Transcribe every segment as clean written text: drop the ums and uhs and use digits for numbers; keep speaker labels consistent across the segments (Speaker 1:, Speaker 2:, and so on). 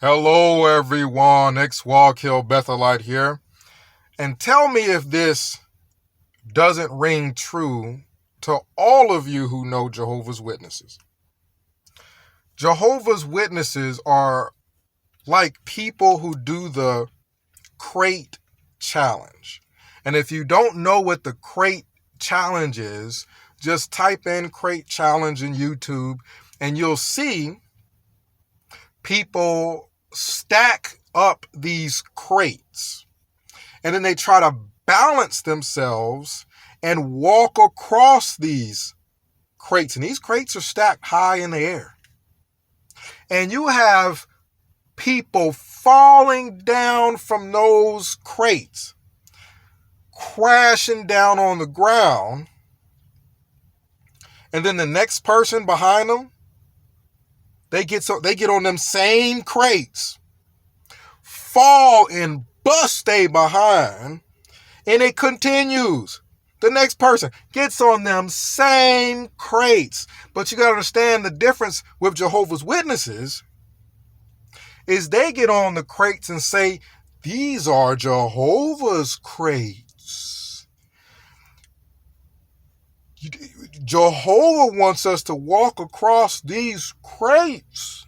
Speaker 1: Hello everyone, X-Walk Hill Bethelite here. And tell me if this doesn't ring true to all of you who know Jehovah's Witnesses. Jehovah's Witnesses are like people who do the crate challenge. And if you don't know what the crate challenge is, just type in crate challenge in YouTube and you'll see people stack up these crates and then they try to balance themselves and walk across these crates, and these crates are stacked high in the air, and you have people falling down from those crates, crashing down on the ground, and then the next person behind them, they get on them same crates, fall and bust they behind, and it continues. The next person gets on them same crates. But you got to understand the difference with Jehovah's Witnesses is they get on the crates and say, these are Jehovah's crates. Jehovah wants us to walk across these crates.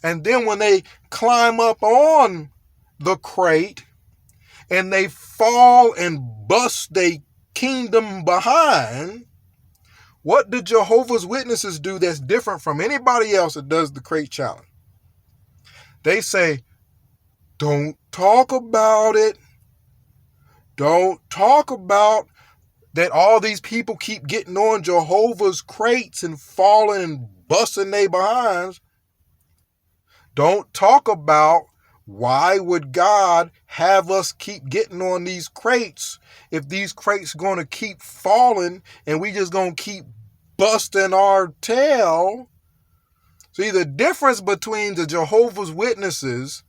Speaker 1: And then when they climb up on the crate and they fall and bust their kingdom behind, what do Jehovah's Witnesses do that's different from anybody else that does the crate challenge? They say, don't talk about it. Don't talk about that all these people keep getting on Jehovah's crates and falling and busting their behinds. Don't talk about why would God have us keep getting on these crates if these crates going to keep falling and we just going to keep busting our tail. See, the difference between the Jehovah's Witnesses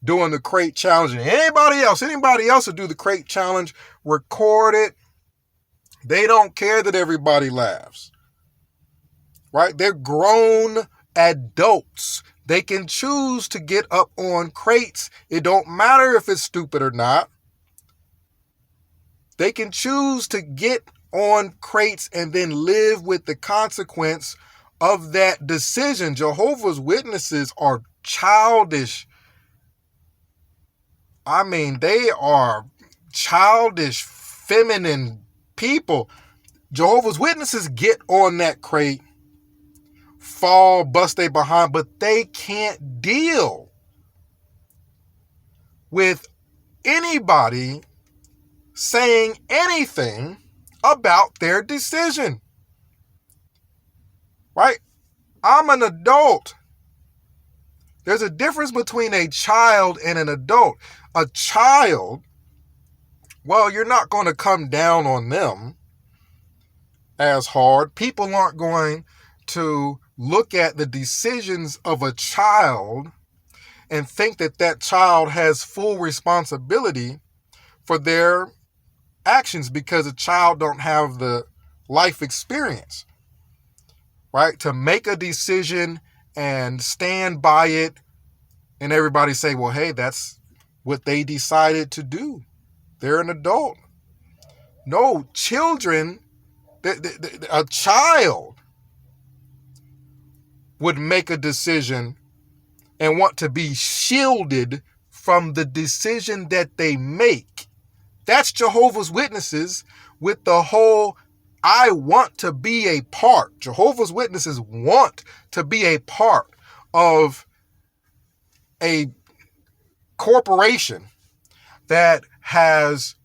Speaker 1: doing the crate challenge and anybody else who do the crate challenge, record it. They don't care that everybody laughs, right? They're grown adults. They can choose to get up on crates. It don't matter if it's stupid or not. They can choose to get on crates and then live with the consequence of that decision. Jehovah's Witnesses are childish. I mean, they are childish, feminine people. Jehovah's Witnesses get on that crate, fall, bust they behind, but they can't deal with anybody saying anything about their decision. Right? I'm an adult. There's a difference between a child and an adult. A child, well, you're not going to come down on them as hard. People aren't going to look at the decisions of a child and think that that child has full responsibility for their actions because a child don't have the life experience, right? To make a decision and stand by it and everybody say, well, hey, that's what they decided to do. They're an adult. No, children, a child would make a decision and want to be shielded from the decision that they make. That's Jehovah's Witnesses with the whole, I want to be a part. Jehovah's Witnesses want to be a part of a corporation that has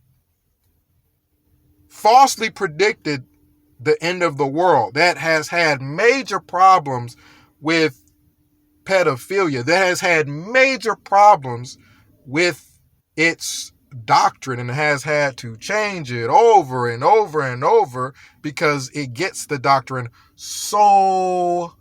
Speaker 1: falsely predicted the end of the world, that has had major problems with pedophilia, that has had major problems with its doctrine and has had to change it over and over and over because it gets the doctrine so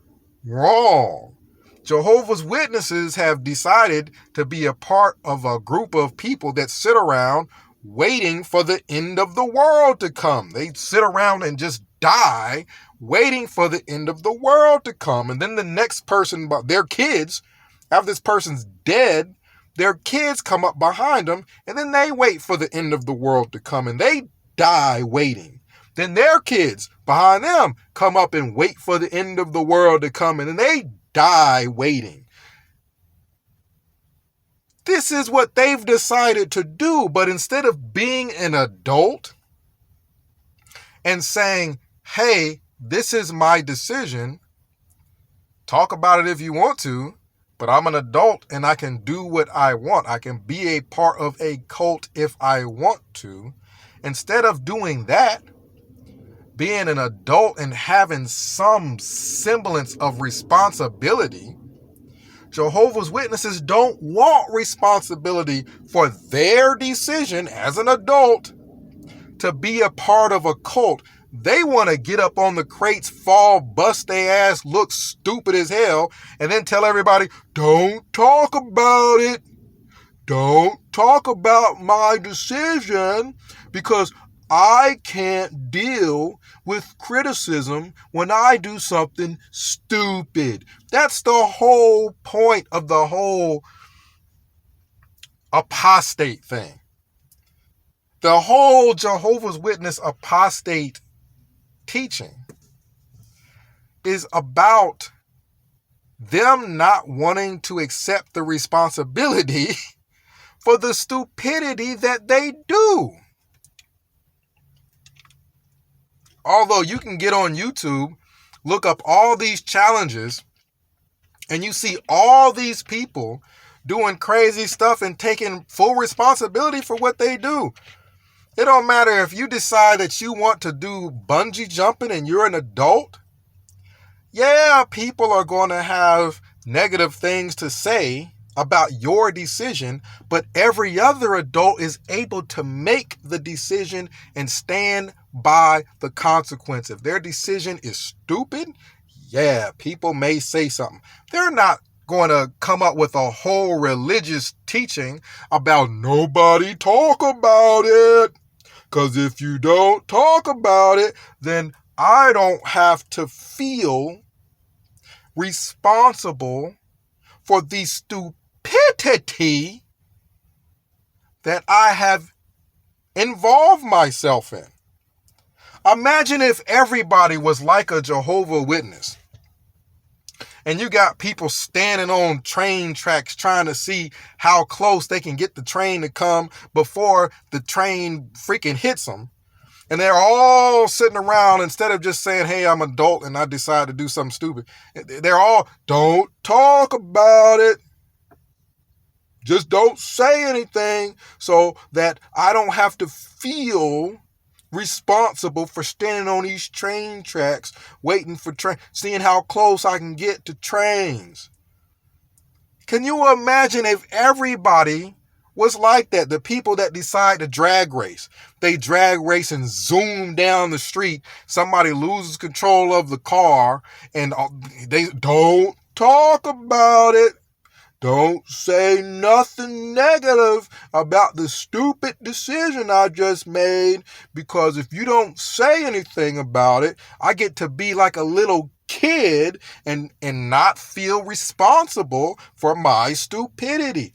Speaker 1: wrong. Jehovah's Witnesses have decided to be a part of a group of people that sit around waiting for the end of the world to come. They sit around and just die waiting for the end of the world to come. And then the next person, their kids, After this person's dead, their kids come up behind them, and then they wait for the end of the world to come, and they die waiting. Then their kids behind them come up and wait for the end of the world to come, and then they die waiting. This is what they've decided to do, but instead of being an adult and saying, hey, this is my decision, talk about it if you want to, but I'm an adult and I can do what I want. I can be a part of a cult if I want to. Instead of doing that, being an adult and having some semblance of responsibility, Jehovah's Witnesses don't want responsibility for their decision as an adult to be a part of a cult. They want to get up on the crates, fall, bust their ass, look stupid as hell, and then tell everybody, don't talk about it. Don't talk about my decision because I can't deal with criticism when I do something stupid. That's the whole point of the whole apostate thing. The whole Jehovah's Witness apostate teaching is about them not wanting to accept the responsibility for the stupidity that they do. Although you can get on YouTube, look up all these challenges, and you see all these people doing crazy stuff and taking full responsibility for what they do. It don't matter if you decide that you want to do bungee jumping and you're an adult. Yeah, people are going to have negative things to say about your decision, but every other adult is able to make the decision and stand by the consequence. If their decision is stupid, yeah, people may say something. They're not going to come up with a whole religious teaching about nobody talk about it. Because if you don't talk about it, then I don't have to feel responsible for the stupidity that I have involved myself in. Imagine if everybody was like a Jehovah's Witness and you got people standing on train tracks trying to see how close they can get the train to come before the train freaking hits them. And they're all sitting around, instead of just saying, hey, I'm an adult and I decided to do something stupid. They're all, don't talk about it. Just don't say anything so that I don't have to feel responsible for standing on these train tracks, waiting for seeing how close I can get to trains. Can you imagine if everybody was like that? The people that decide to drag race, they drag race and zoom down the street. Somebody loses control of the car and they don't talk about it. Don't say nothing negative about the stupid decision I just made, because if you don't say anything about it, I get to be like a little kid and not feel responsible for my stupidity.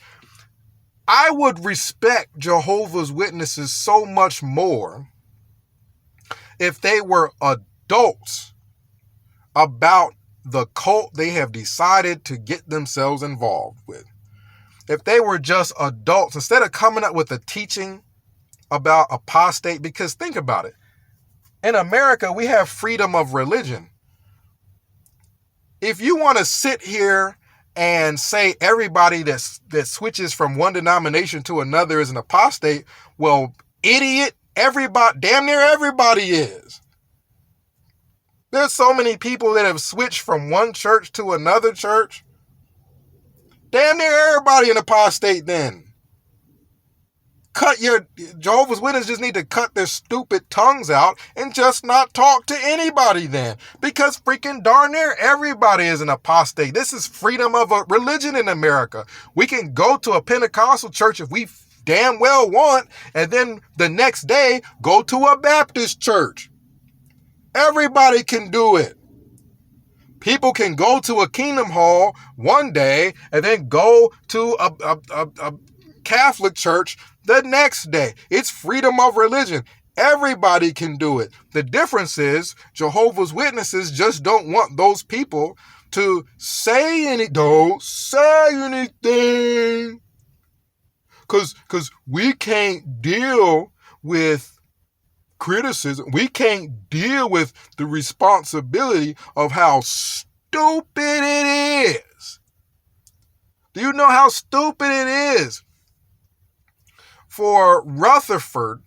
Speaker 1: I would respect Jehovah's Witnesses so much more if they were adults about the cult they have decided to get themselves involved with. If they were just adults, instead of coming up with a teaching about apostate, because think about it. In America, we have freedom of religion. If you want to sit here and say everybody that switches from one denomination to another is an apostate, well, idiot, everybody, damn near everybody is. There's so many people that have switched from one church to another church. Damn near everybody an apostate then. Jehovah's Witnesses just need to cut their stupid tongues out and just not talk to anybody then. Because freaking darn near everybody is an apostate. This is freedom of a religion in America. We can go to a Pentecostal church if we damn well want, and then the next day go to a Baptist church. Everybody can do it. People can go to a Kingdom Hall one day and then go to a Catholic church the next day. It's freedom of religion. Everybody can do it. The difference is Jehovah's Witnesses just don't want those people to don't say anything. Because we can't deal with criticism. We can't deal with the responsibility of how stupid it is. Do you know how stupid it is for Rutherford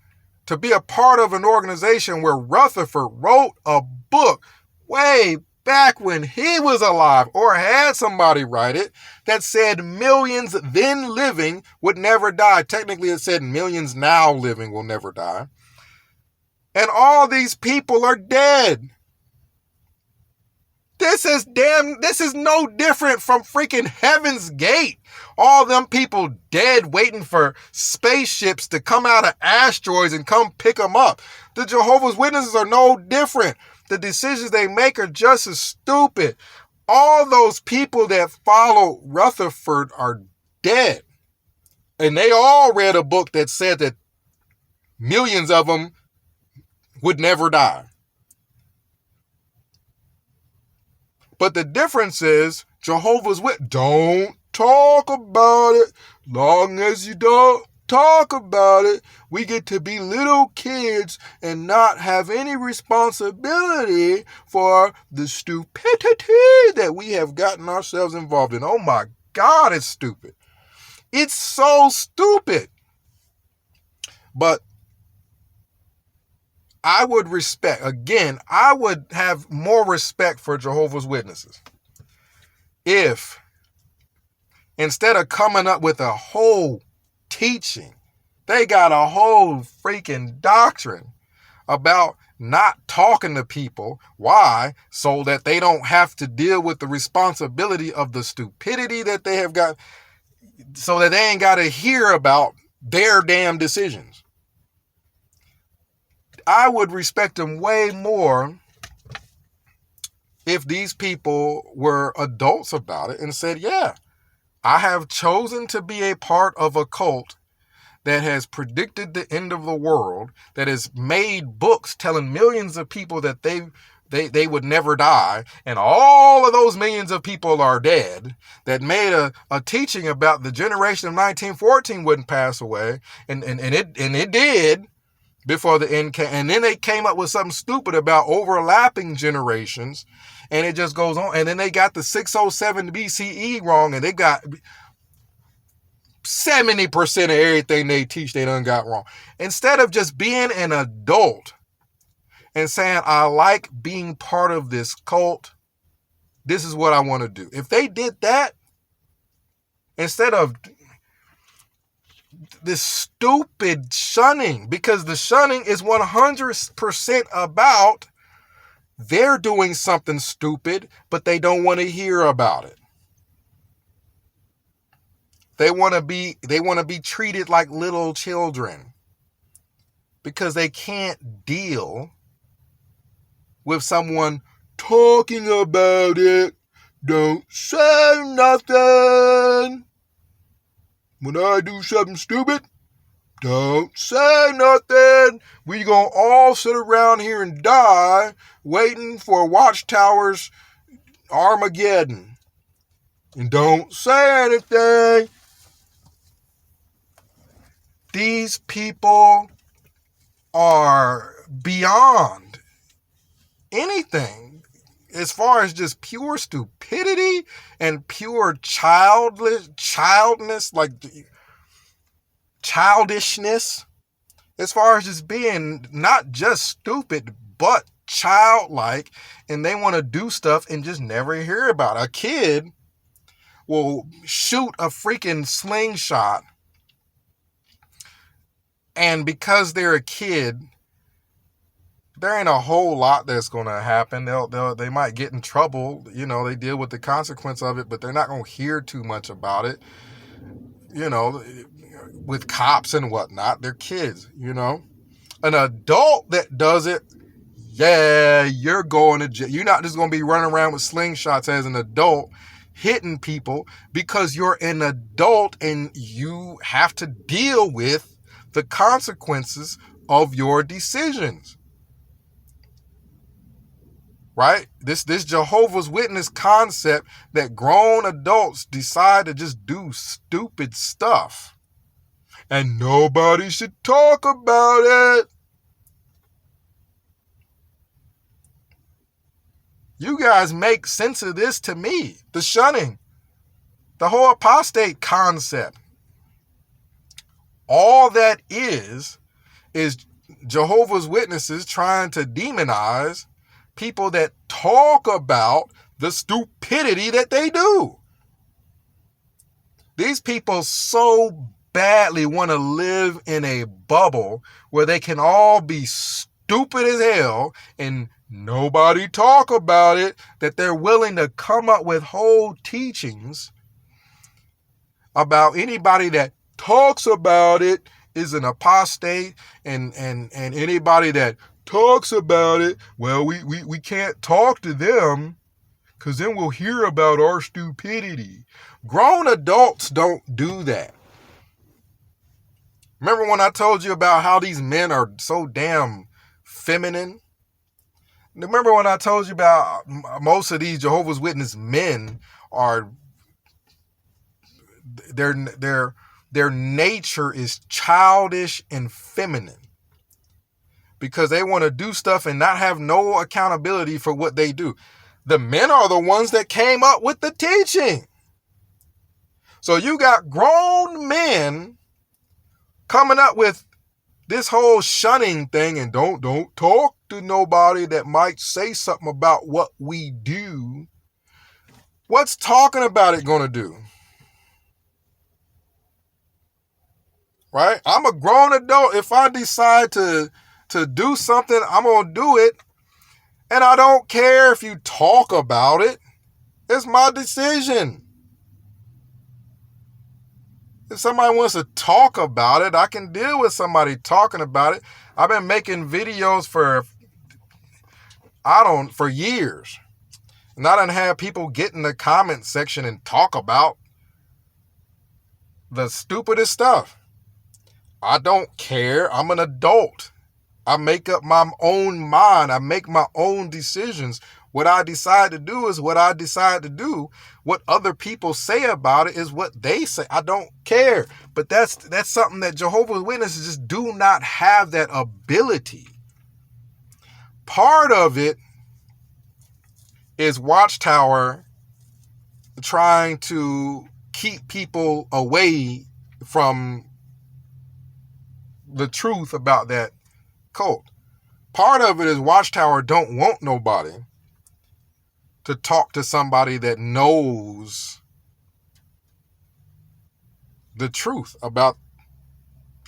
Speaker 1: to be a part of an organization where Rutherford wrote a book way back when he was alive, or had somebody write it, that said millions then living would never die? Technically, it said millions now living will never die. And all these people are dead. This is no different from freaking Heaven's Gate. All them people dead waiting for spaceships to come out of asteroids and come pick them up. The Jehovah's Witnesses are no different. The decisions they make are just as stupid. All those people that follow Rutherford are dead. And they all read a book that said that millions of them would never die. But the difference is Jehovah's Witnesses don't talk about it. Long as you don't talk about it, we get to be little kids and not have any responsibility for the stupidity that we have gotten ourselves involved in. Oh my God, it's stupid. It's so stupid. But I would have more respect for Jehovah's Witnesses if, instead of coming up with a whole teaching, they got a whole freaking doctrine about not talking to people. Why? So that they don't have to deal with the responsibility of the stupidity that they have got, so that they ain't got to hear about their damn decisions. I would respect them way more if these people were adults about it and said, yeah, I have chosen to be a part of a cult that has predicted the end of the world, that has made books telling millions of people that they would never die, and all of those millions of people are dead, that made a teaching about the generation of 1914 wouldn't pass away, and it did before the end came. And then they came up with something stupid about overlapping generations, and it just goes on. And then they got the 607 BCE wrong, and they got 70% of everything they teach they done got wrong. Instead of just being an adult and saying, I like being part of this cult, this is what I want to do. If they did that, instead of this stupid shunning, because the shunning is 100% about they're doing something stupid, but they don't want to hear about it. They want to be treated like little children because they can't deal with someone talking about it. Don't say nothing. When I do something stupid, don't say nothing. We gonna all sit around here and die waiting for Watchtower's Armageddon. And don't say anything. These people are beyond anything as far as just pure stupidity and pure childishness, as far as just being not just stupid, but childlike, and they want to do stuff and just never hear about it. A kid will shoot a freaking slingshot, and because they're a kid, there ain't a whole lot that's going to happen. They might get in trouble. You know, they deal with the consequence of it, but they're not going to hear too much about it. You know, with cops and whatnot. They're kids, you know. An adult that does it, yeah, you're going to jail. You're not just going to be running around with slingshots as an adult hitting people, because you're an adult and you have to deal with the consequences of your decisions. Right? This Jehovah's Witness concept that grown adults decide to just do stupid stuff and nobody should talk about it. You guys make sense of this to me. The shunning, the whole apostate concept. All that is Jehovah's Witnesses trying to demonize people that talk about the stupidity that they do. These people so badly want to live in a bubble where they can all be stupid as hell and nobody talk about it, that they're willing to come up with whole teachings about anybody that talks about it is an apostate, and anybody that talks about it, well, we can't talk to them because then we'll hear about our stupidity. Grown adults don't do that. Remember when I told you about how these men are so damn feminine? Remember when I told you about most of these Jehovah's Witness men are, their nature is childish and feminine, because they want to do stuff and not have no accountability for what they do. The men are the ones that came up with the teaching. So you got grown men coming up with this whole shunning thing, and don't talk to nobody that might say something about what we do. What's talking about it going to do? Right? I'm a grown adult. If I decide to do something, I'm going to do it. And I don't care if you talk about it. It's my decision. If somebody wants to talk about it, I can deal with somebody talking about it. I've been making videos for years. And I done have people get in the comment section and talk about the stupidest stuff. I don't care. I'm an adult. I make up my own mind. I make my own decisions. What I decide to do is what I decide to do. What other people say about it is what they say. I don't care. But that's something that Jehovah's Witnesses just do not have that ability. Part of it is Watchtower trying to keep people away from the truth about that cult. Part of it is Watchtower don't want nobody to talk to somebody that knows the truth about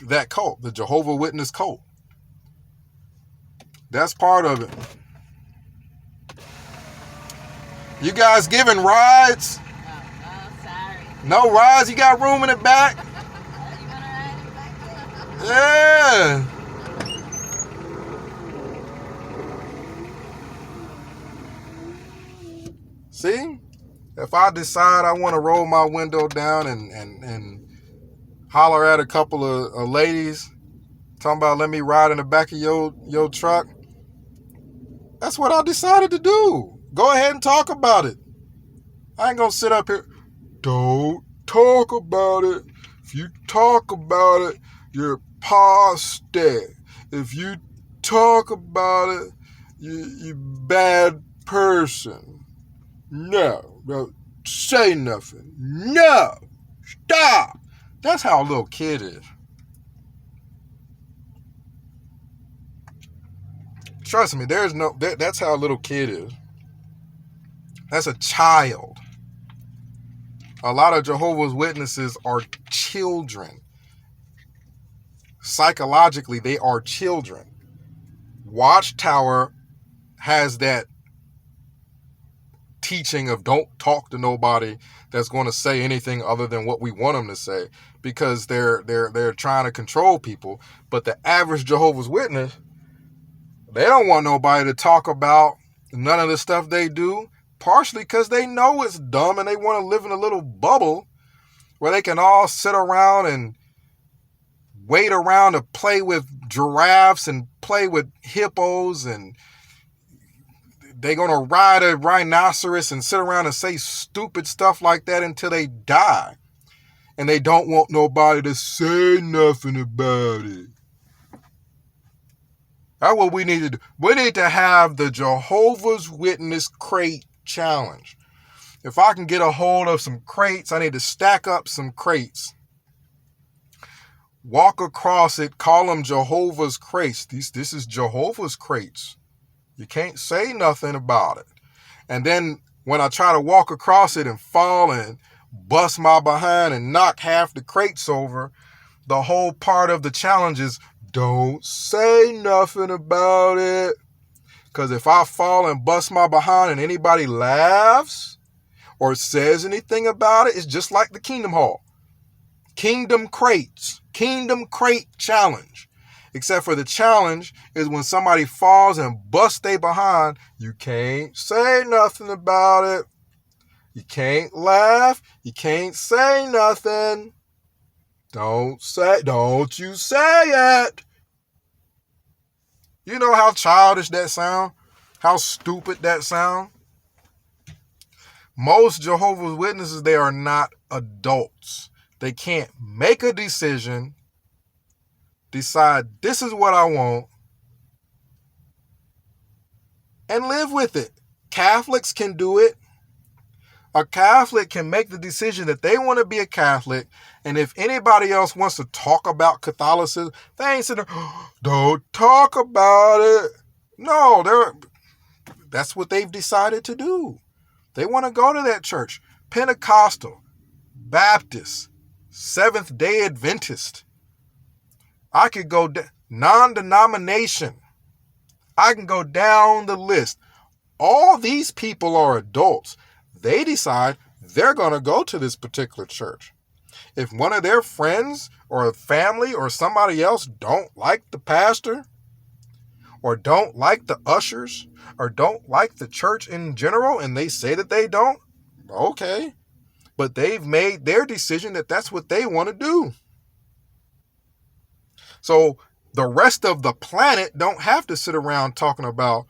Speaker 1: that cult, the Jehovah Witness cult. That's part of it. You guys giving rides?
Speaker 2: Oh, sorry.
Speaker 1: No rides? You got room in the back?
Speaker 2: You wanna ride in the back there?
Speaker 1: Yeah. See? If I decide I want to roll my window down and holler at a couple of ladies talking about let me ride in the back of your truck, that's what I decided to do. Go ahead and talk about it. I ain't gonna sit up here. Don't talk about it. If you talk about it, you're apostate. If you talk about it, you bad person. No, don't say nothing. No, stop. That's how a little kid is. Trust me, that's how a little kid is. That's a child. A lot of Jehovah's Witnesses are children. Psychologically, they are children. Watchtower has that teaching of don't talk to nobody that's going to say anything other than what we want them to say, because they're trying to control people. But the average Jehovah's Witness, They don't want nobody to talk about none of the stuff they do, partially because they know it's dumb and they want to live in a little bubble where they can all sit around and wait around to play with giraffes and play with hippos, and they're going to ride a rhinoceros and sit around and say stupid stuff like that until they die. And they don't want nobody to say nothing about it. That's what we need to do. We need to have the Jehovah's Witness crate challenge. If I can get a hold of some crates, I need to stack up some crates. Walk across it, call them Jehovah's crates. This is Jehovah's crates. You can't say nothing about it. And then when I try to walk across it and fall and bust my behind and knock half the crates over, the whole part of the challenge is don't say nothing about it. Because if I fall and bust my behind and anybody laughs or says anything about it, it's just like the Kingdom Hall. Kingdom crates. Kingdom crate challenge. Except for the challenge is when somebody falls and busts they behind, you can't say nothing about it. You can't laugh. You can't say nothing. Don't you say it. You know how childish that sound? How stupid that sound? Most Jehovah's Witnesses, they are not adults. They can't make a decision, decide this is what I want, and live with it. Catholics can do it. A Catholic can make the decision that they want to be a Catholic, and if anybody else wants to talk about Catholicism, they ain't sitting there, don't talk about it. No, that's what they've decided to do. They want to go to that church. Pentecostal, Baptist, Seventh-day Adventist. I could go non-denomination. I can go down the list. All these people are adults. They decide they're going to go to this particular church. If one of their friends or a family or somebody else don't like the pastor or don't like the ushers or don't like the church in general and they say that they don't, okay. But they've made their decision that that's what they want to do. So the rest of the planet don't have to sit around talking about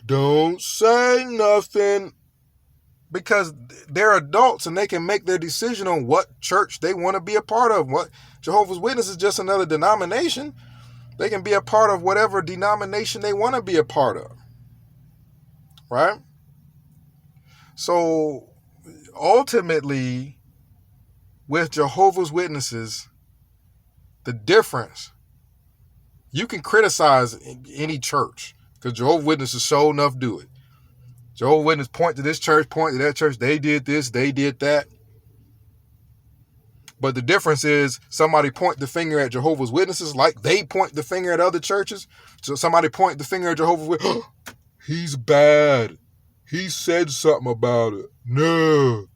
Speaker 1: don't say nothing, because they're adults and they can make their decision on what church they want to be a part of. What Jehovah's Witness is just another denomination. They can be a part of whatever denomination they want to be a part of. Right? So ultimately, with Jehovah's Witnesses, the difference, you can criticize any church because Jehovah's Witnesses sure enough do it. Jehovah's Witness point to this church, point to that church. They did this, they did that. But the difference is somebody point the finger at Jehovah's Witnesses like they point the finger at other churches. So somebody point the finger at Jehovah's Witnesses. He's bad. He said something about it. No.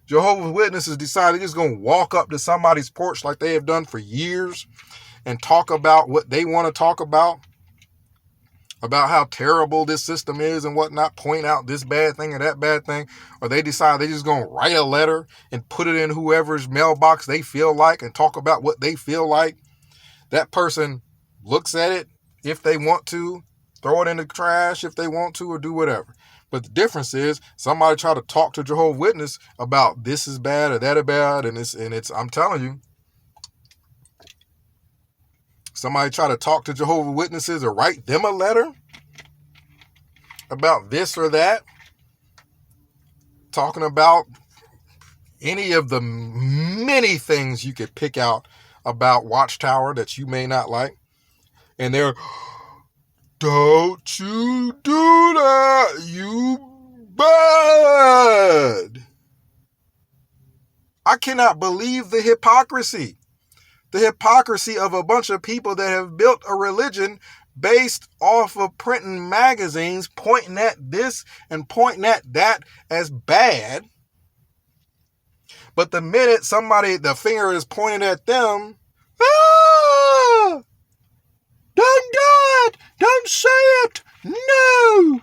Speaker 1: Jehovah's Witnesses decided they're just going to walk up to somebody's porch like they have done for years and talk about what they want to talk about how terrible this system is and whatnot, point out this bad thing or that bad thing, or they decide they're just going to write a letter and put it in whoever's mailbox they feel like and talk about what they feel like. That person looks at it if they want to, throw it in the trash if they want to, or do whatever. But the difference is somebody try to talk to Jehovah's Witness about this is bad or that is bad, and it's I'm telling you, somebody try to talk to Jehovah's Witnesses or write them a letter about this or that, talking about any of the many things you could pick out about Watchtower that you may not like, and they're, don't you do that, you bad. I cannot believe the hypocrisy. The hypocrisy of a bunch of people that have built a religion based off of printing magazines, pointing at this and pointing at that as bad. But the minute the finger is pointed at them, Don't say it. No.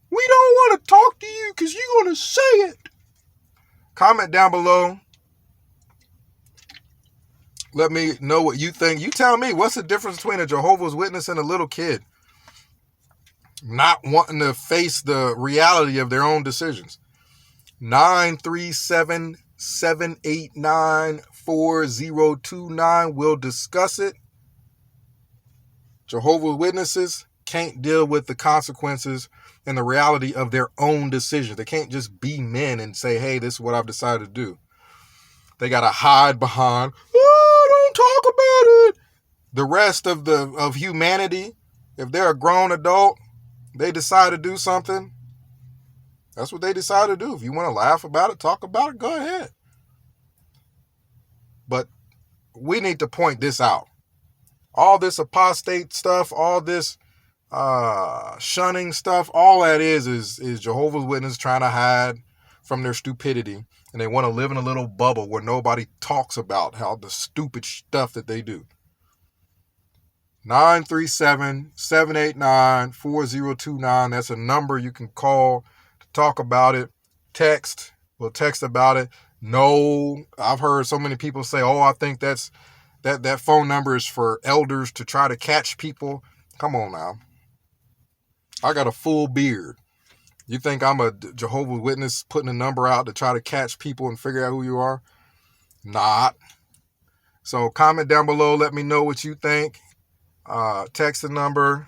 Speaker 1: We don't want to talk to you because you're going to say it. Comment down below. Let me know what you think. You tell me, what's the difference between a Jehovah's Witness and a little kid not wanting to face the reality of their own decisions? 937-789-4029. We'll discuss it. Jehovah's Witnesses can't deal with the consequences and the reality of their own decisions. They can't just be men and say, hey, this is what I've decided to do. They got to hide behind, oh, don't talk about it. The rest of humanity, if they're a grown adult, they decide to do something, that's what they decide to do. If you want to laugh about it, talk about it, go ahead. But we need to point this out. All this apostate stuff, all this shunning stuff, all that is Jehovah's Witnesses trying to hide from their stupidity. And they want to live in a little bubble where nobody talks about how the stupid stuff that they do. 937-789-4029. That's a number you can call to talk about it. Text. We'll text about it. No, I've heard so many people say, oh, I think that phone number is for elders to try to catch people. Come on now. I got a full beard. You think I'm a Jehovah's Witness putting a number out to try to catch people and figure out who you are? Not. So comment down below. Let me know what you think. Text the number.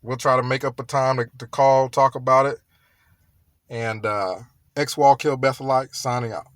Speaker 1: We'll try to make up a time to call, talk about it. And X-Wall Kill Bethelite signing out.